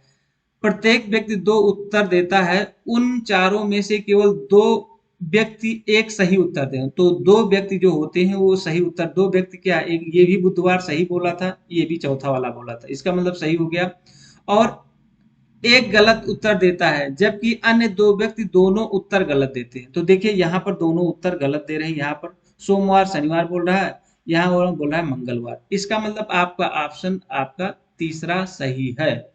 प्रत्येक व्यक्ति दो उत्तर देता है, उन चारों में से केवल दो व्यक्ति एक सही उत्तर दें। तो दो व्यक्ति जो होते हैं वो सही उत्तर, दो व्यक्ति क्या, एक ये भी बुधवार सही बोला था, ये भी चौथा वाला बोला था, इसका मतलब सही हो गया। और एक गलत उत्तर देता है जबकि अन्य दो व्यक्ति दोनों उत्तर गलत देते हैं। तो देखिए यहाँ पर दोनों उत्तर गलत दे रहे हैं। यहाँ पर सोमवार शनिवार बोल रहा है, यहाँ बोल रहा है मंगलवार। इसका मतलब आपका ऑप्शन आपका तीसरा सही है।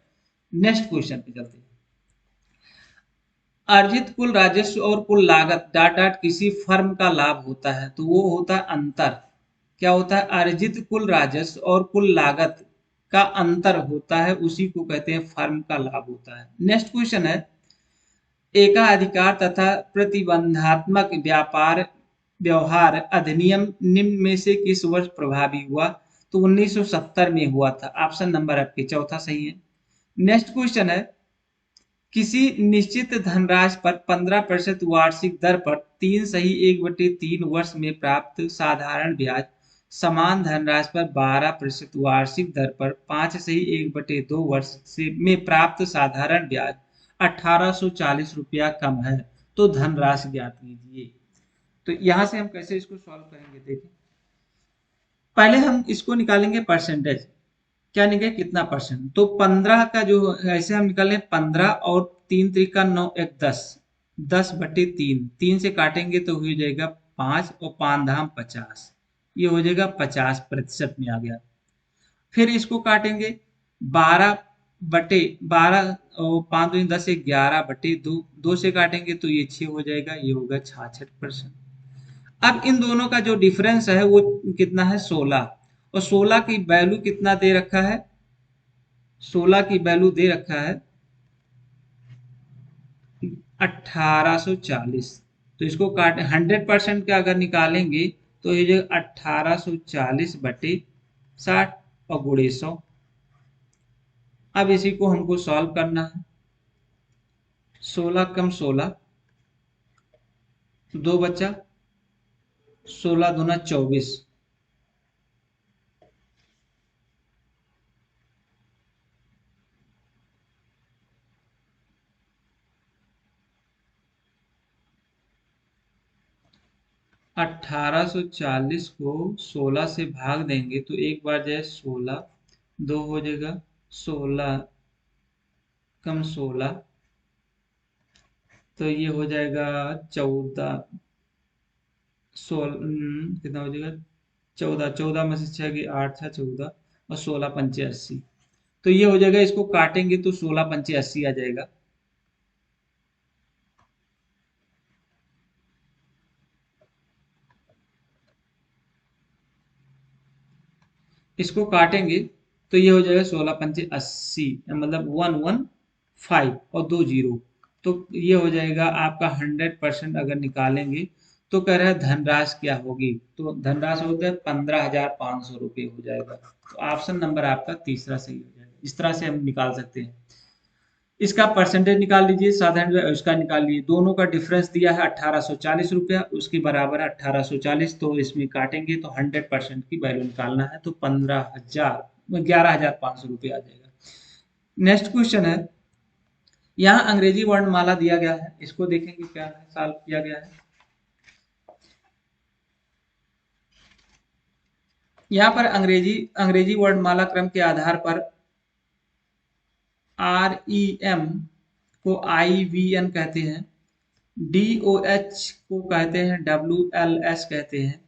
नेक्स्ट क्वेश्चन पे चलते हैं। अर्जित कुल राजस्व और कुल लागत डाट डाट किसी फर्म का लाभ होता है, तो वो होता है अंतर। क्या होता है, अर्जित कुल राजस्व और कुल लागत का अंतर होता है, उसी को कहते हैं फर्म का लाभ होता है। नेक्स्ट क्वेश्चन है, एकाधिकार तथा प्रतिबंधात्मक व्यापार व्यवहार अधिनियम निम्न में से किस वर्ष प्रभावी हुआ, तो 1970 में हुआ था। ऑप्शन नंबर आपके चौथा सही है। नेक्स्ट क्वेश्चन है, किसी निश्चित धनराशि पर 15% वार्षिक दर पर 3/1/3 वर्ष में प्राप्त साधारण ब्याज समान धनराशि पर 12% वार्षिक दर पर 5/1/2 वर्ष से में प्राप्त साधारण ब्याज 1840 रुपया कम है, तो धनराशि ज्ञात कीजिए। तो यहां से हम कैसे इसको सॉल्व करेंगे, देखिए पहले हम इसको निकालेंगे परसेंटेज। क्या निकले, कितना परसेंट, तो 15 का जो ऐसे हम निकालें 15 और 3 3 9 1 10, 10/3, 3 से काटेंगे तो हो जाएगा 5 और 5 धाम 50, ये हो जाएगा 50% में आ गया। फिर इसको काटेंगे 12/12 और 5 दूनी 10 से 11/2, 2 से काटेंगे तो ये 6 हो जाएगा, ये होगा 66%। अब इन दोनों का जो डिफरेंस है वो कितना है, 16, और 16 की वैल्यू कितना दे रखा है, 16 की वैल्यू दे रखा है 1840। तो इसको काट 100% का अगर निकालेंगे तो ये जो 1840/60 और गुणे 100। अब इसी को हमको सॉल्व करना है। 16 कम 16 दो बच्चा, 16 दूना 24, अठारह सौ चालीस को 16 से भाग देंगे तो एक बार जाए 16, दो हो जाएगा 16 कम 16, तो ये हो जाएगा 14, 16 कितना हो जाएगा 14, 14 में से 6 की 8 6 14 और 16 पंचे 80। तो ये हो जाएगा, इसको काटेंगे तो 16 पंचे 80 आ जाएगा। इसको काटेंगे तो ये हो जाएगा 16 पंचे 80, मतलब 115 और 2 जीरो। तो ये हो जाएगा आपका 100% अगर निकालेंगे तो कह रहा है धनराशि क्या होगी, तो धनराशि होता है 15,500 रुपये हो जाएगा। तो ऑप्शन नंबर आपका तीसरा सही हो जाएगा। इस तरह से हम निकाल सकते हैं। इसका परसेंटेज निकाल लीजिए, साधारण उसका निकाल लीजिए। दोनों का डिफरेंस दिया है 1840 रुपया, उसके बराबर 1840, तो इसमें काटेंगे तो 100% की वैल्यू निकालना है, तो 11,500 रुपये आ जाएगा। नेक्स्ट क्वेश्चन है, यहाँ अंग्रेजी वर्णमाला दिया गया है, इसको देखेंगे क्या है, सॉल्व किया गया है। यहाँ पर अंग्रेजी वर्णमाला क्रम के आधार पर REM को IVN कहते हैं, DOH को कहते हैं WLS कहते हैं,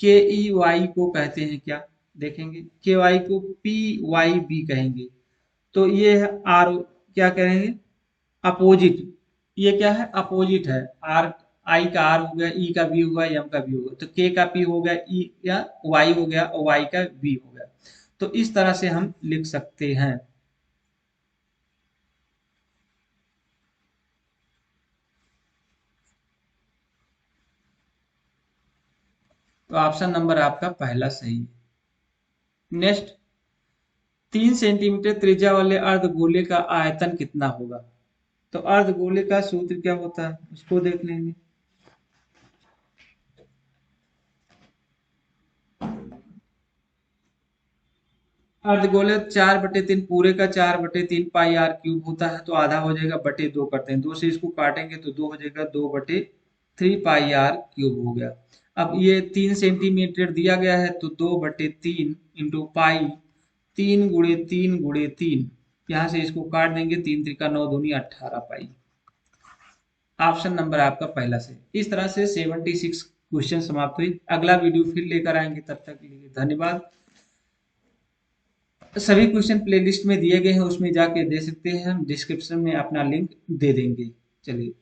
KEY को कहते हैं क्या, देखेंगे, KY को PYB कहेंगे। तो ये है आर, क्या करेंगे, अपोजिट, ये क्या है, अपोजिट है। आर, आई का आर हो गया, ई का बी होगा, एम का बी होगा, तो के का पी हो गया, ई या वाई हो गया, और वाई का बी हो गया। तो इस तरह से हम लिख सकते हैं। तो ऑप्शन नंबर आपका पहला सही है। नेक्स्ट, 3 सेंटीमीटर त्रिज्या वाले अर्धगोले का आयतन कितना होगा। तो अर्धगोले का सूत्र क्या होता है, उसको देख लेंगे। अर्धगोले 4/3 पूरे का 4/3 पाई आर क्यूब होता है, तो आधा हो जाएगा, बटे 2 करते हैं, 2 से इसको काटेंगे तो 2 हो जाएगा, 2/3 पाई आर क्यूब हो गया। अब ये 3 सेंटीमीटर दिया गया है, तो 2/3 इंटू पाई, 3 × 3 × 3, यहाँ से इसको काट देंगे, 3 × 3 = 9, 2 × 18 पाई। ऑप्शन नंबर आपका पहला से। इस तरह से 76 क्वेश्चन समाप्त हुई। अगला वीडियो फिर लेकर आएंगे, तब तक के लिए धन्यवाद। सभी क्वेश्चन प्लेलिस्ट में दिए गए हैं, उसमें जाके दे सकते हैं, हम डिस्क्रिप्शन में अपना लिंक दे देंगे। चलिए।